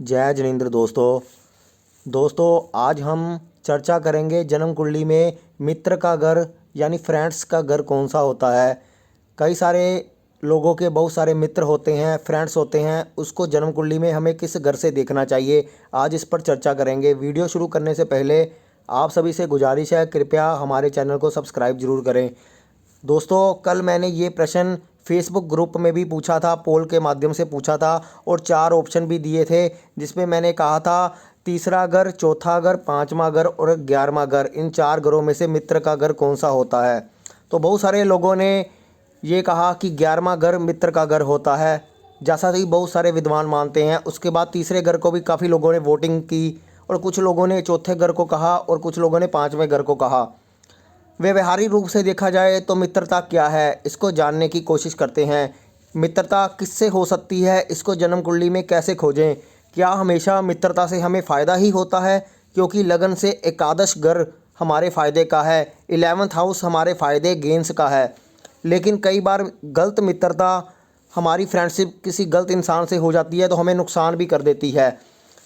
जय जिनेंद्र दोस्तों आज हम चर्चा करेंगे जन्म कुंडली में मित्र का घर यानी फ्रेंड्स का घर कौन सा होता है। कई सारे लोगों के बहुत सारे मित्र होते हैं, फ्रेंड्स होते हैं, उसको जन्म कुंडली में हमें किस घर से देखना चाहिए, आज इस पर चर्चा करेंगे। वीडियो शुरू करने से पहले आप सभी से गुजारिश है, कृपया हमारे चैनल को सब्सक्राइब ज़रूर करें। दोस्तों कल मैंने ये प्रश्न फेसबुक ग्रुप में भी पूछा था, पोल के माध्यम से पूछा था और 4 ऑप्शन भी दिए थे, जिसमें मैंने कहा था तीसरा घर, चौथा घर, पांचवा घर और 11वां घर, इन 4 घरों में से मित्र का घर कौन सा होता है। तो बहुत सारे लोगों ने ये कहा कि 11वां घर मित्र का घर होता है, जैसा कि बहुत सारे विद्वान मानते हैं। उसके बाद तीसरे घर को भी काफ़ी लोगों ने वोटिंग की और कुछ लोगों ने चौथे घर को कहा और कुछ लोगों ने 5वें घर को कहा। व्यवहारिक रूप से देखा जाए तो मित्रता क्या है, इसको जानने की कोशिश करते हैं। मित्रता किससे हो सकती है, इसको जन्म कुंडली में कैसे खोजें। क्या हमेशा मित्रता से हमें फ़ायदा ही होता है, क्योंकि लगन से एकादश घर हमारे फ़ायदे का है, 11th हाउस हमारे फ़ायदे गेंस का है। लेकिन कई बार गलत मित्रता, हमारी फ्रेंडशिप किसी गलत इंसान से हो जाती है तो हमें नुकसान भी कर देती है।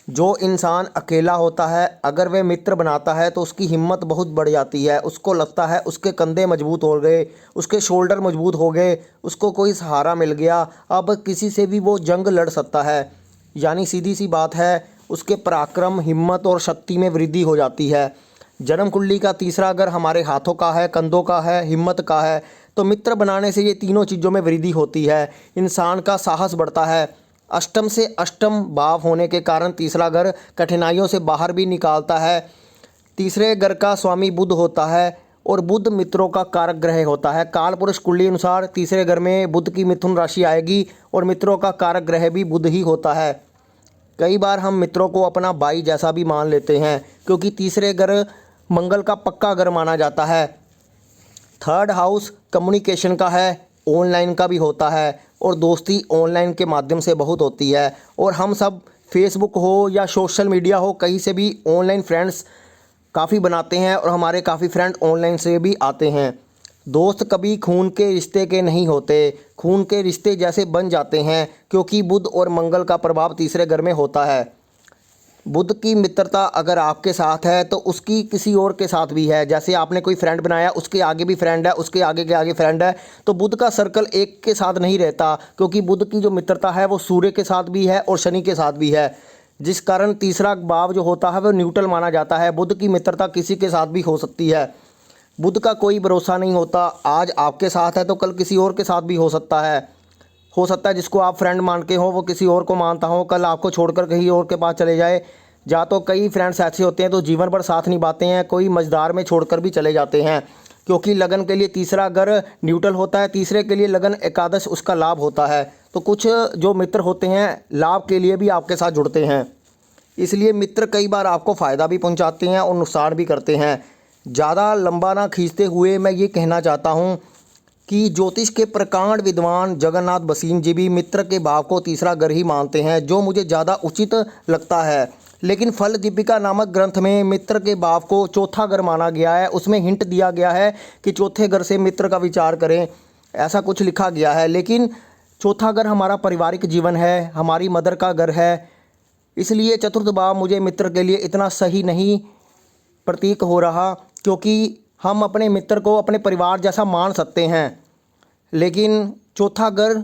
जो इंसान अकेला होता है, अगर वह मित्र बनाता है तो उसकी हिम्मत बहुत बढ़ जाती है। उसको लगता है उसके कंधे मजबूत हो गए, उसके शोल्डर मजबूत हो गए, उसको कोई सहारा मिल गया, अब किसी से भी वो जंग लड़ सकता है। यानी सीधी सी बात है, उसके पराक्रम, हिम्मत और शक्ति में वृद्धि हो जाती है। जन्म कुंडली का तीसरा घर हमारे हाथों का है, कंधों का है, हिम्मत का है। तो मित्र बनाने से ये तीनों चीज़ों में वृद्धि होती है, इंसान का साहस बढ़ता है। अष्टम से अष्टम भाव होने के कारण तीसरा घर कठिनाइयों से बाहर भी निकालता है। तीसरे घर का स्वामी बुध होता है और बुध मित्रों का कारक ग्रह होता है। काल पुरुष कुंडली अनुसार तीसरे घर में बुध की मिथुन राशि आएगी और मित्रों का कारक ग्रह भी बुध ही होता है। कई बार हम मित्रों को अपना भाई जैसा भी मान लेते हैं, क्योंकि तीसरे घर मंगल का पक्का घर माना जाता है। थर्ड हाउस कम्युनिकेशन का है, ऑनलाइन का भी होता है और दोस्ती ऑनलाइन के माध्यम से बहुत होती है। और हम सब फेसबुक हो या सोशल मीडिया हो, कहीं से भी ऑनलाइन फ्रेंड्स काफ़ी बनाते हैं और हमारे काफ़ी फ्रेंड ऑनलाइन से भी आते हैं। दोस्त कभी खून के रिश्ते के नहीं होते, खून के रिश्ते जैसे बन जाते हैं, क्योंकि बुध और मंगल का प्रभाव तीसरे घर में होता है। बुध की मित्रता अगर आपके साथ है तो उसकी किसी और के साथ भी है। जैसे आपने कोई फ्रेंड बनाया, उसके आगे भी फ्रेंड है, उसके आगे के आगे फ्रेंड है, तो बुध का सर्कल एक के साथ नहीं रहता, क्योंकि बुध की जो मित्रता है वो सूर्य के साथ भी है और शनि के साथ भी है, जिस कारण तीसरा भाव जो होता है वो न्यूट्रल माना जाता है। बुध की मित्रता किसी के साथ भी हो सकती है। बुध का कोई भरोसा नहीं होता, आज आपके साथ है तो कल किसी और के साथ भी हो सकता है। जिसको आप फ्रेंड मान के हो वो किसी और को मानता हो, कल आपको छोड़कर कहीं और के पास चले जाए। या तो कई फ्रेंड्स ऐसे होते हैं तो जीवन भर साथ निभाते हैं, कोई मझदार में छोड़कर भी चले जाते हैं, क्योंकि लगन के लिए तीसरा घर न्यूट्रल होता है, तीसरे के लिए लगन एकादश उसका लाभ होता है। तो कुछ जो मित्र होते हैं लाभ के लिए भी आपके साथ जुड़ते हैं, इसलिए मित्र कई बार आपको फ़ायदा भी पहुंचाते हैं और नुकसान भी करते हैं। ज़्यादा लंबा ना खींचते हुए मैं ये कहना चाहता हूँ कि ज्योतिष के प्रकांड विद्वान जगन्नाथ बसीन जी भी मित्र के भाव को तीसरा घर ही मानते हैं, जो मुझे ज़्यादा उचित लगता है। लेकिन फल दीपिका नामक ग्रंथ में मित्र के भाव को चौथा घर माना गया है। उसमें हिंट दिया गया है कि चौथे घर से मित्र का विचार करें, ऐसा कुछ लिखा गया है। लेकिन चौथा घर हमारा पारिवारिक जीवन है, हमारी मदर का घर है, इसलिए चतुर्थ भाव मुझे मित्र के लिए इतना सही नहीं प्रतीक हो रहा, क्योंकि हम अपने मित्र को अपने परिवार जैसा मान सकते हैं। लेकिन चौथा घर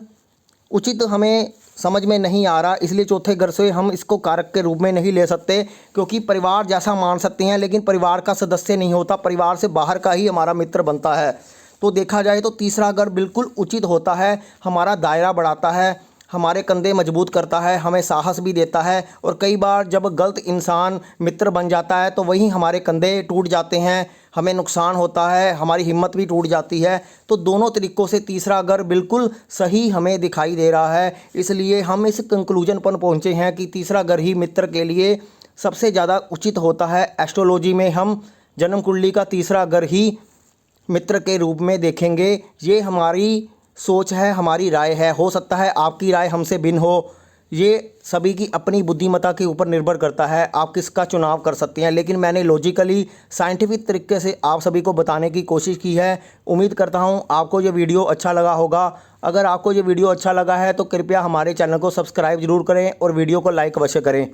उचित हमें समझ में नहीं आ रहा, इसलिए चौथे घर से हम इसको कारक के रूप में नहीं ले सकते, क्योंकि परिवार जैसा मान सकते हैं लेकिन परिवार का सदस्य नहीं होता, परिवार से बाहर का ही हमारा मित्र बनता है। तो देखा जाए तो तीसरा घर बिल्कुल उचित होता है, हमारा दायरा बढ़ाता है, हमारे कंधे मजबूत करता है, हमें साहस भी देता है। और कई बार जब गलत इंसान मित्र बन जाता है तो वहीं हमारे कंधे टूट जाते हैं, हमें नुकसान होता है, हमारी हिम्मत भी टूट जाती है। तो दोनों तरीक़ों से तीसरा घर बिल्कुल सही हमें दिखाई दे रहा है, इसलिए हम इस कंक्लूजन पर पहुँचे हैं कि तीसरा घर ही मित्र के लिए सबसे ज़्यादा उचित होता है। एस्ट्रोलॉजी में हम जन्म कुंडली का तीसरा घर ही मित्र के रूप में देखेंगे। ये हमारी सोच है, हमारी राय है, हो सकता है आपकी राय हमसे भिन्न हो, ये सभी की अपनी बुद्धिमत्ता के ऊपर निर्भर करता है, आप किसका चुनाव कर सकते हैं। लेकिन मैंने लॉजिकली साइंटिफिक तरीके से आप सभी को बताने की कोशिश की है। उम्मीद करता हूं आपको ये वीडियो अच्छा लगा होगा। अगर आपको ये वीडियो अच्छा लगा है तो कृपया हमारे चैनल को सब्सक्राइब जरूर करें और वीडियो को लाइक अवश्य करें।